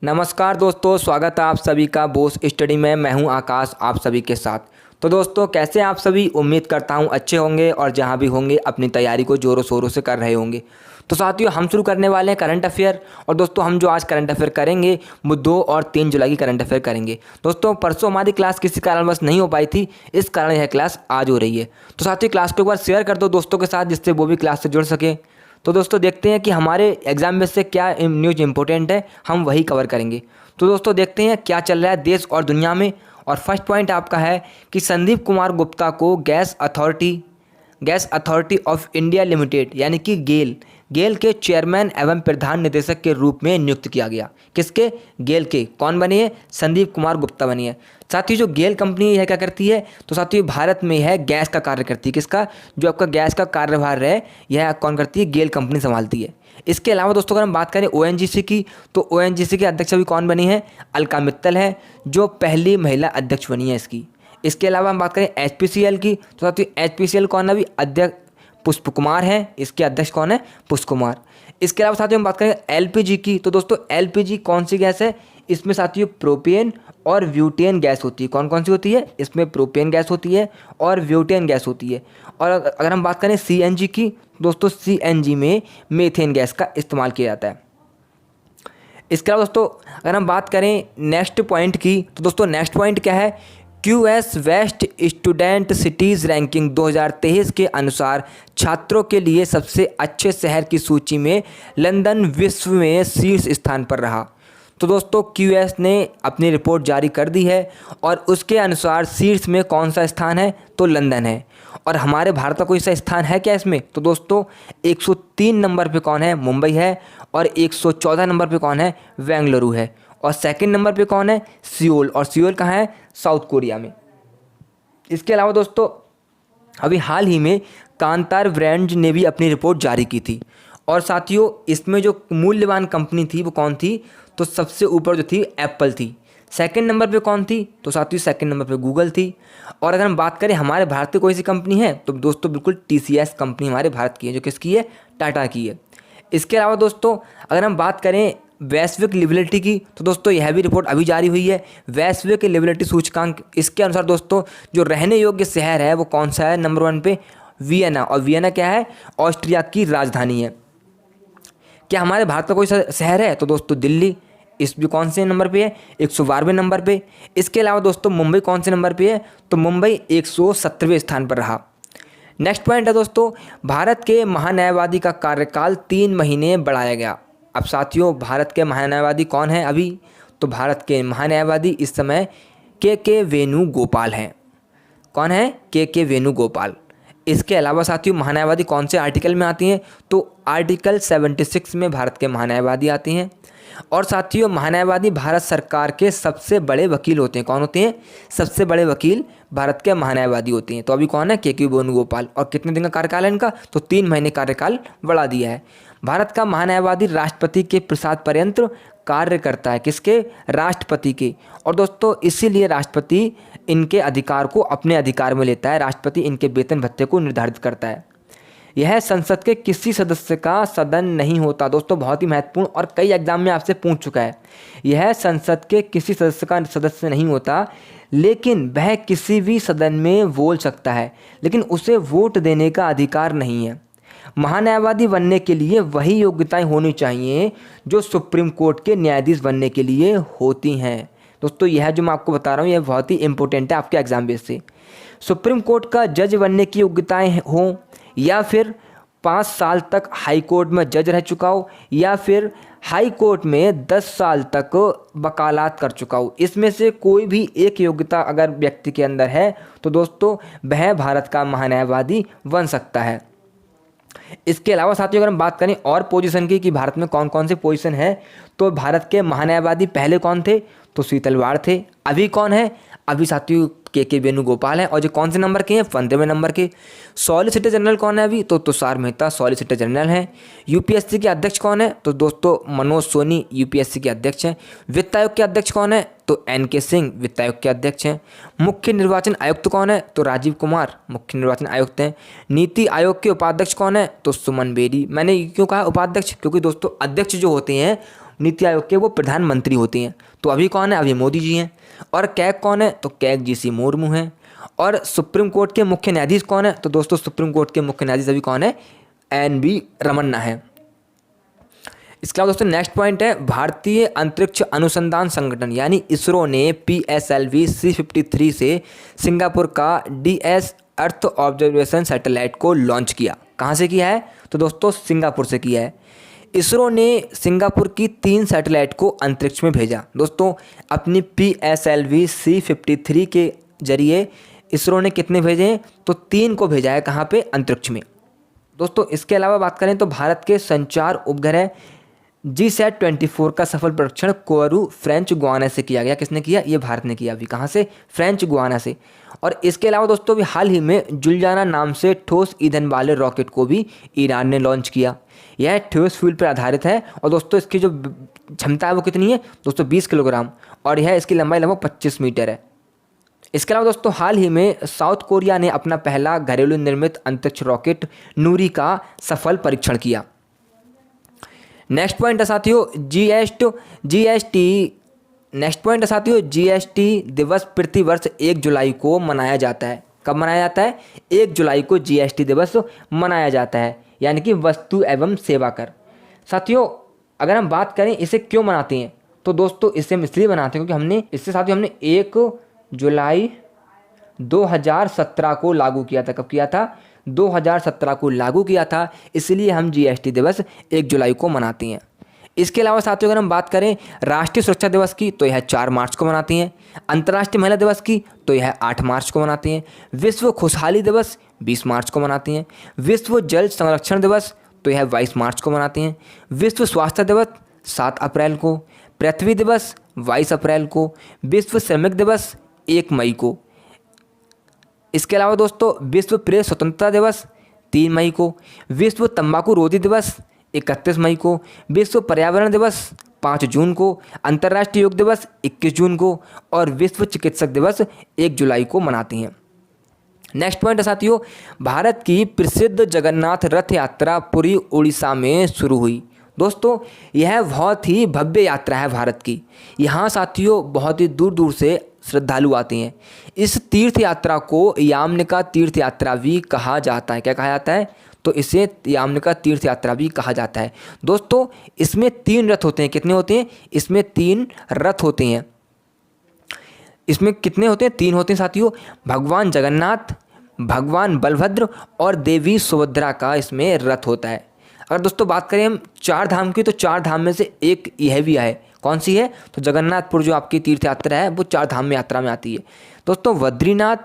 नमस्कार दोस्तों, स्वागत है आप सभी का बोस स्टडी में। मैं हूं आकाश आप सभी के साथ। तो दोस्तों कैसे आप सभी, उम्मीद करता हूं अच्छे होंगे और जहां भी होंगे अपनी तैयारी को ज़ोरों शोरों से कर रहे होंगे। तो साथियों हम शुरू करने वाले हैं करंट अफेयर। और दोस्तों हम जो आज करंट अफेयर करेंगे वो 2 और 3 जुलाई की करंट अफेयर करेंगे। दोस्तों परसों हमारी क्लास किसी कारणवश नहीं हो पाई थी, इस कारण यह क्लास आज हो रही है। तो साथियों क्लास को एक बार शेयर कर दो दोस्तों के साथ, जिससे वो भी क्लास से जुड़ सके। तो दोस्तों देखते हैं कि हमारे एग्जाम में से क्या न्यूज़ इंपॉर्टेंट है, हम वही कवर करेंगे। तो दोस्तों देखते हैं क्या चल रहा है देश और दुनिया में। और फर्स्ट पॉइंट आपका है कि संदीप कुमार गुप्ता को gas authority of India limited यानी कि गेल के चेयरमैन एवं प्रधान निदेशक के रूप में नियुक्त किया गया। किसके? गेल के। कौन बनी है? संदीप कुमार गुप्ता बनी है। साथियों जो गेल कंपनी है क्या करती है? तो साथियों भारत में है गैस का कार्य करती है। किसका? जो आपका गैस का कार्यभार है यह कौन करती है? गेल कंपनी संभालती है। इसके अलावा दोस्तों अगर हम बात करें ओएनजीसी की, तो ओएनजीसी के अध्यक्ष अभी कौन बनी है? अलका मित्तल है, जो पहली महिला अध्यक्ष बनी है इसकी। इसके अलावा हम बात करें एचपीसीएल की, तो साथियों एचपीसीएल कौन है? अभी अध्यक्ष पुष्प कुमार है, इसके अध्यक्ष कौन है? पुष्प कुमार। इसके अलावा साथियों हम बात करें एलपीजी की, तो दोस्तों एलपीजी कौन सी गैस है? इसमें साथियों प्रोपेन और ब्यूटेन गैस होती है। कौन कौन सी होती है? इसमें प्रोपेन गैस होती है और ब्यूटेन गैस होती है। और अगर हम बात करें सीएनजी की, दोस्तों सीएनजी में मीथेन गैस का इस्तेमाल किया जाता है। इसके अलावा दोस्तों अगर हम बात करें नेक्स्ट पॉइंट की, तो दोस्तों नेक्स्ट पॉइंट क्या है? QS best student cities ranking 2023 के अनुसार छात्रों के लिए सबसे अच्छे शहर की सूची में लंदन विश्व में शीर्ष स्थान पर रहा। तो दोस्तों क्यूएस ने अपनी रिपोर्ट जारी कर दी है और उसके अनुसार शीर्ष में कौन सा स्थान है? तो लंदन है। और हमारे भारत का कोई सा स्थान है क्या इसमें? तो दोस्तों 103 नंबर पे कौन है? मुंबई है। और 114 नंबर पे कौन है? बेंगलुरु है। और सेकंड नंबर पे कौन है? सियोल। और सियोल कहाँ है? साउथ कोरिया में। इसके अलावा दोस्तों अभी हाल ही में कांतार ब्रांड्स ने भी अपनी रिपोर्ट जारी की थी। और साथियों इसमें जो मूल्यवान कंपनी थी वो कौन थी? तो सबसे ऊपर जो थी एप्पल थी। सेकंड नंबर पे कौन थी? तो साथियों सेकंड नंबर पे गूगल थी। और अगर हम बात करें हमारे भारत की कोई सी कंपनी है, तो दोस्तों बिल्कुल टीसीएस कंपनी हमारे भारत की है, जो किसकी है? टाटा की है। इसके अलावा दोस्तों अगर हम बात करें वैश्विक लिवलिटी की, तो दोस्तों यह भी रिपोर्ट अभी जारी हुई है, वैश्विक लिवलिटी सूचकांक। इसके अनुसार दोस्तों जो रहने योग्य शहर है वो कौन सा है? नंबर 1 पे वियना। और वियना क्या है? ऑस्ट्रिया की राजधानी है। क्या हमारे भारत का कोई शहर है? तो दोस्तों दिल्ली। इस भी कौन से नंबर पे है? 112वें नंबर पे। इसके अलावा दोस्तों मुंबई कौन से नंबर पे है? तो मुंबई 170वें स्थान पर रहा। नेक्स्ट पॉइंट है दोस्तों भारत के महान्यायवादी का कार्यकाल 3 महीने बढ़ाया गया। अब साथियों भारत के महान्यायवादी कौन है अभी? तो भारत के महान्यायवादी इस समय के वेणुगोपाल हैं। कौन है? के वेणुगोपाल। इसके अलावा साथियों महान्यायवादी कौन से आर्टिकल में आती हैं? तो आर्टिकल 76 में भारत के महान्यायवादी आती हैं। और साथियों महान्यायवादी भारत सरकार के सबसे बड़े वकील होते हैं। कौन होते हैं? सबसे बड़े वकील भारत के महान्यायवादी होते हैं। तो अभी कौन है? के वेणुगोपाल। और कितने दिन का कार्यकाल है इनका? तो 3 महीने कार्यकाल बढ़ा दिया है। भारत का महान्यायवादी राष्ट्रपति के प्रसाद पर्यंत कार्य करता है। किसके? राष्ट्रपति के। और दोस्तों इसीलिए राष्ट्रपति इनके अधिकार को अपने अधिकार में लेता है। राष्ट्रपति इनके वेतन भत्ते को निर्धारित करता है। यह संसद के किसी सदस्य का सदन नहीं होता। दोस्तों बहुत ही महत्वपूर्ण और कई एग्जाम में आपसे पूछ चुका है। यह संसद के किसी सदस्य का सदस्य नहीं होता, लेकिन वह किसी भी सदन में बोल सकता है, लेकिन उसे वोट देने का अधिकार नहीं है। महान्यायवादी बनने के लिए वही योग्यताएं होनी चाहिए जो सुप्रीम कोर्ट के न्यायाधीश बनने के लिए होती हैं। दोस्तों यह जो मैं आपको बता रहा हूँ यह बहुत ही इंपॉर्टेंट है आपके एग्जाम बेस से। सुप्रीम कोर्ट का जज बनने की योग्यताएं हों, या फिर 5 साल तक हाई कोर्ट में जज रह चुका हो, या फिर हाई कोर्ट में 10 साल तक वकालत कर चुका हो। इसमें से कोई भी एक योग्यता अगर व्यक्ति के अंदर है तो दोस्तों वह भारत का महान्यायवादी बन सकता है। इसके अलावा साथियों अगर हम बात करें और पोजीशन की कि भारत में कौन कौन से पोजीशन है, तो भारत के महान्यायवादी पहले कौन थे? तो शीतलवाड़ थे। अभी कौन है? अभी साथियों के वेणुगोपाल है। और जो कौन से नंबर के हैं? 15वें नंबर के। सॉलिसिटर जनरल कौन है अभी? तो तुषार मेहता सॉलिसिटर जनरल हैं। यूपीएससी के अध्यक्ष कौन है? तो दोस्तों मनोज सोनी यूपीएससी के अध्यक्ष हैं। वित्त आयोग के अध्यक्ष कौन है? तो एनके सिंह वित्त आयोग के अध्यक्ष हैं। मुख्य निर्वाचन आयुक्त कौन है? तो राजीव कुमार मुख्य निर्वाचन आयुक्त हैं। नीति आयोग के उपाध्यक्ष कौन है? तो सुमन बेरी। मैंने क्यों कहा उपाध्यक्ष? क्योंकि दोस्तों अध्यक्ष जो होते हैं नीति आयोग के वो प्रधानमंत्री होते हैं। तो अभी कौन है? अभी मोदी जी हैं। और कैग कौन है? तो कैग जी सी मुर्मू हैं। और सुप्रीम कोर्ट के मुख्य न्यायाधीश कौन है? तो दोस्तों सुप्रीम कोर्ट के मुख्य न्यायाधीश अभी कौन है? NV रमन्ना है। इसके अलावा दोस्तों नेक्स्ट पॉइंट है भारतीय अंतरिक्ष अनुसंधान संगठन यानी इसरो ने PSLV C53 से सिंगापुर का DS अर्थ ऑब्जर्वेशन सैटेलाइट को लॉन्च किया। कहाँ से किया है? तो दोस्तों सिंगापुर से किया है। इसरो ने सिंगापुर की 3 सैटेलाइट को अंतरिक्ष में भेजा। दोस्तों अपनी PSLV C53 के जरिए इसरो ने कितने भेजे हैं? तो 3 को भेजा है। कहाँ पे? अंतरिक्ष में। दोस्तों इसके अलावा बात करें तो भारत के संचार उपग्रह GSAT-24 का सफल परीक्षण कोवरू फ्रेंच गुआना से किया गया। किसने किया? ये भारत ने किया। अभी कहाँ से? फ्रेंच गुआना से। और इसके अलावा दोस्तों अभी हाल ही में जुलजाना नाम से ठोस ईंधन वाले रॉकेट को भी ईरान ने लॉन्च किया। यह ठोस फ्यूल पर आधारित है और दोस्तों इसकी जो क्षमता है वो कितनी है? दोस्तों 20 किलोग्राम और यह इसकी लंबाई लगभग 25 मीटर है। इसके अलावा दोस्तों हाल ही में साउथ कोरिया ने अपना पहला घरेलू निर्मित अंतरिक्ष रॉकेट नूरी का सफल परीक्षण किया। नेक्स्ट पॉइंट है साथियों GST दिवस प्रतिवर्ष 1 जुलाई को मनाया जाता है। कब मनाया जाता है? 1 जुलाई को GST दिवस मनाया जाता है, यानी कि वस्तु एवं सेवा कर। साथियों अगर हम बात करें इसे क्यों मनाते हैं, तो दोस्तों इसे हम इसलिए मनाते हैं क्योंकि हमने 1 जुलाई 2017 को लागू किया था। कब किया था? 2017 को लागू किया था, इसलिए हम GST दिवस 1 जुलाई को मनाते हैं। इसके अलावा साथियों अगर हम बात करें राष्ट्रीय सुरक्षा दिवस की तो यह 4 मार्च को मनाते हैं। अंतर्राष्ट्रीय महिला दिवस की तो यह 8 मार्च को मनाते हैं। विश्व खुशहाली दिवस 20 मार्च को मनाते हैं। विश्व जल संरक्षण दिवस तो यह 22 मार्च को मनाते हैं। विश्व स्वास्थ्य दिवस 7 अप्रैल को। पृथ्वी दिवस 22 अप्रैल को। विश्व श्रमिक दिवस 1 मई को। इसके अलावा दोस्तों विश्व प्रेस स्वतंत्रता दिवस 3 मई को। विश्व तंबाकू रोधी दिवस 31 मई को। विश्व पर्यावरण दिवस 5 जून को। अंतर्राष्ट्रीय योग दिवस 21 जून को और विश्व चिकित्सक दिवस 1 जुलाई को मनाते हैं। नेक्स्ट पॉइंट है साथियों भारत की प्रसिद्ध जगन्नाथ रथ यात्रा पुरी उड़ीसा में शुरू हुई। दोस्तों यह बहुत ही भव्य यात्रा है भारत की। यहाँ साथियों बहुत ही दूर दूर से श्रद्धालु आते हैं। इस तीर्थ यात्रा को यामनिका तीर्थ यात्रा भी कहा जाता है। क्या कहा जाता है? तो इसे यामनिका तीर्थ यात्रा भी कहा जाता है। दोस्तों इसमें 3 रथ होते हैं। कितने होते हैं? इसमें 3 रथ होते हैं। इसमें कितने होते हैं? 3 होते हैं साथियों। भगवान जगन्नाथ, भगवान बलभद्र और देवी सुभद्रा का इसमें रथ होता है। अगर दोस्तों बात करें हम 4 धाम की तो 4 धाम में से एक यह भी है। कौन सी है? तो जगन्नाथपुर जो आपकी तीर्थ यात्रा है वो 4 धाम में यात्रा में आती है। दोस्तों बद्रीनाथ,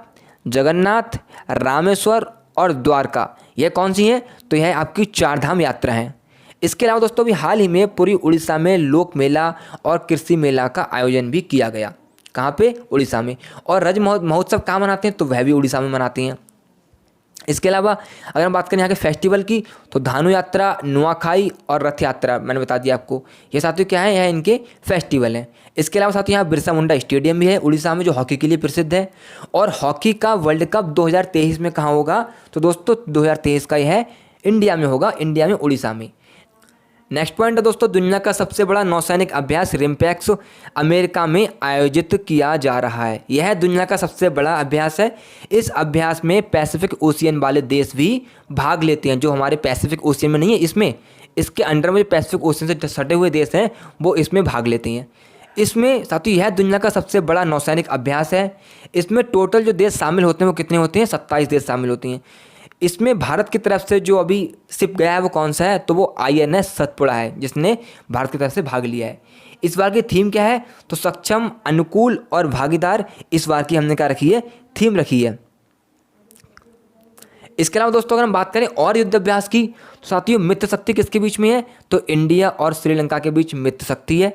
जगन्नाथ, रामेश्वर और द्वारका यह कौन सी है? तो यह आपकी 4 धाम यात्रा है। इसके अलावा दोस्तों अभी हाल ही में पूरी उड़ीसा में लोक मेला और कृषि मेला का आयोजन भी किया गया। कहाँ पे? उड़ीसा में। और रज महोत्सव कहाँ मनाते हैं? तो वह भी उड़ीसा में मनाते हैं। इसके अलावा अगर हम बात करें यहाँ के फेस्टिवल की तो धानु यात्रा, नुआखाई और रथ यात्रा मैंने बता दिया आपको। ये साथियों क्या है? यह इनके फेस्टिवल हैं। इसके अलावा साथियों यहाँ बिरसा मुंडा स्टेडियम भी है उड़ीसा में जो हॉकी के लिए प्रसिद्ध है। और हॉकी का वर्ल्ड कप 2023 में कहाँ होगा? तो दोस्तों 2023 का यह इंडिया में होगा, इंडिया में उड़ीसा में। नेक्स्ट पॉइंट है दोस्तों दुनिया का सबसे बड़ा नौसैनिक अभ्यास रिम्पैक्स अमेरिका में आयोजित किया जा रहा है। यह दुनिया का सबसे बड़ा अभ्यास है। इस अभ्यास में पैसिफिक ओशियन वाले देश भी भाग लेते हैं। जो हमारे पैसिफिक ओशियन में नहीं है, इसमें इसके अंडर में जो पैसिफिक ओशियन से सटे हुए देश हैं वो इसमें भाग लेते हैं। इसमें साथियों यह दुनिया का सबसे बड़ा नौसैनिक अभ्यास है। इसमें टोटल जो देश शामिल होते हैं वो कितने होते हैं? 27 देश शामिल होते हैं। इसमें भारत की तरफ से जो अभी शिप गया है वो कौन सा है? तो वो INS सतपुड़ा है जिसने भारत की तरफ से भाग लिया है। इस बार की थीम क्या है? तो सक्षम, अनुकूल और भागीदार इस बार की हमने क्या रखी है? थीम रखी है। इसके अलावा दोस्तों अगर हम बात करें और युद्ध अभ्यास की तो साथियों मित्र शक्ति किसके बीच में है? तो इंडिया और श्रीलंका के बीच मित्र शक्ति है।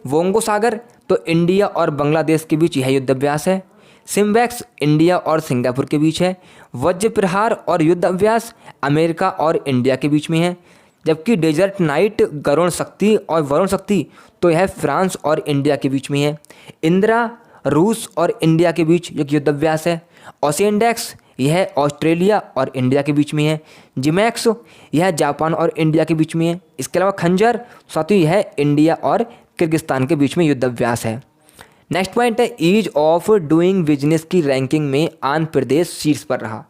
वोंगो सागर तो इंडिया और बांग्लादेश के बीच यह युद्ध अभ्यास है। सिम्बैक्स इंडिया और सिंगापुर के बीच है। वज्र प्रहार और युद्ध अभ्यास अमेरिका और इंडिया के बीच में है। जबकि डेजर्ट नाइट गरुण शक्ति और वरुण शक्ति तो यह फ्रांस और इंडिया के बीच में है। इंदिरा रूस और इंडिया के बीच एक युद्ध अभ्यास है। ओसेनडेक्स यह ऑस्ट्रेलिया और इंडिया के बीच में है। जिमैक्स यह जापान और इंडिया के बीच में है। इसके अलावा खंजर साथियों यह इंडिया और किर्गिस्तान के बीच में युद्धाभ्यास है। नेक्स्ट पॉइंट है ईज ऑफ डूइंग बिजनेस की रैंकिंग में आंध्र प्रदेश शीर्ष पर रहा।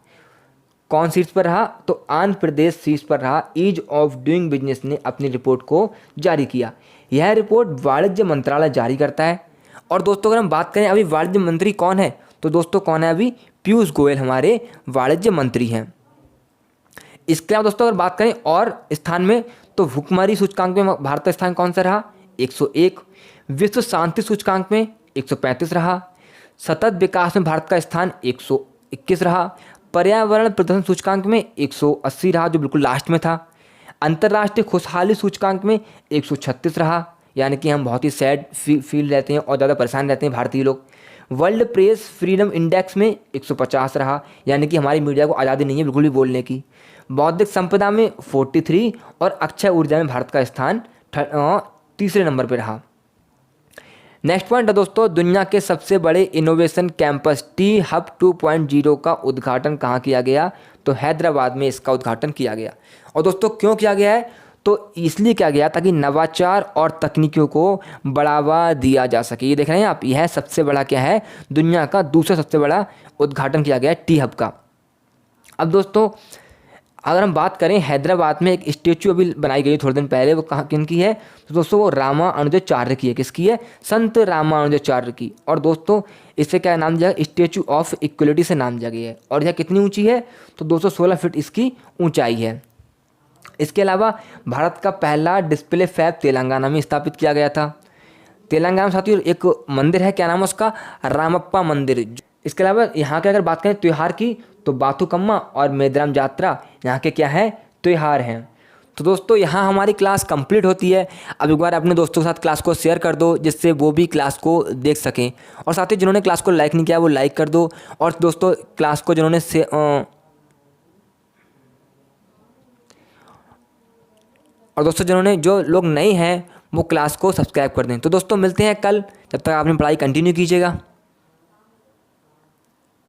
कौन शीर्ष पर रहा? तो आंध्र प्रदेश शीर्ष पर रहा। ईज ऑफ डूइंग बिजनेस ने अपनी रिपोर्ट को जारी किया। यह रिपोर्ट वाणिज्य मंत्रालय जारी करता है। और दोस्तों अगर हम बात करें अभी वाणिज्य मंत्री कौन है, तो दोस्तों कौन है अभी? पीयूष गोयल हमारे वाणिज्य मंत्री हैं। इसके अलावा दोस्तों अगर बात करें और स्थान में, तो भुखमरी सूचकांक में भारत का स्थान कौन सा रहा? 101। विश्व शांति सूचकांक में 135 रहा। सतत विकास में भारत का स्थान 121 रहा। पर्यावरण प्रदर्शन सूचकांक में 180 रहा, जो बिल्कुल लास्ट में था। अंतर्राष्ट्रीय खुशहाली सूचकांक में 136 रहा, यानी कि हम बहुत ही सैड फील रहते हैं और ज़्यादा परेशान रहते हैं भारतीय लोग। वर्ल्ड प्रेस फ्रीडम इंडेक्स में 150 रहा, यानी कि हमारी मीडिया को आज़ादी नहीं है बिल्कुल भी बोलने की। बौद्धिक संपदा में 43 और अक्षय ऊर्जा में भारत का स्थान तीसरे नंबर पर रहा। नेक्स्ट पॉइंट है दोस्तों, दुनिया के सबसे बड़े इनोवेशन कैंपस टी हब 2.0 का उद्घाटन कहाँ किया गया? तो हैदराबाद में इसका उद्घाटन किया गया। और दोस्तों क्यों किया गया है? तो इसलिए किया गया ताकि नवाचार और तकनीकों को बढ़ावा दिया जा सके। ये देख रहे हैं आप, यह सबसे बड़ा क्या है? दुनिया का दूसरा सबसे बड़ा उद्घाटन किया गया है टी हब का। अब दोस्तों अगर हम बात करें, हैदराबाद में एक स्टेचू अभी बनाई गई थोड़े दिन पहले, वो कहाँ किनकी है? तो दोस्तों वो रामानुजाचार्य की है। किसकी है? संत रामानुजाचार्य की। और दोस्तों इसे क्या नाम दिया? स्टेचू ऑफ इक्वलिटी से नाम दिया गया है। और यह कितनी ऊंची है? तो 216 फीट इसकी ऊंचाई है। इसके अलावा भारत का पहला डिस्प्ले फैब तेलंगाना में स्थापित किया गया था। तेलंगाना में साथियों एक मंदिर है, क्या नाम है उसका? रामप्पा मंदिर। इसके अलावा यहाँ की अगर बात करें त्यौहार की, तो बाथुकम्मा और मेदराम जात्रा यहाँ के क्या है? त्यौहार हैं। तो दोस्तों यहाँ हमारी क्लास कंप्लीट होती है। अब एक बार अपने दोस्तों के साथ क्लास को शेयर कर दो, जिससे वो भी क्लास को देख सकें। और साथ ही जिन्होंने क्लास को लाइक नहीं किया वो लाइक कर दो। और दोस्तों क्लास को जिन्होंने जो लोग नए हैं वो क्लास को सब्सक्राइब कर दें। तो दोस्तों मिलते हैं कल, जब तक आपने पढ़ाई कंटिन्यू कीजिएगा।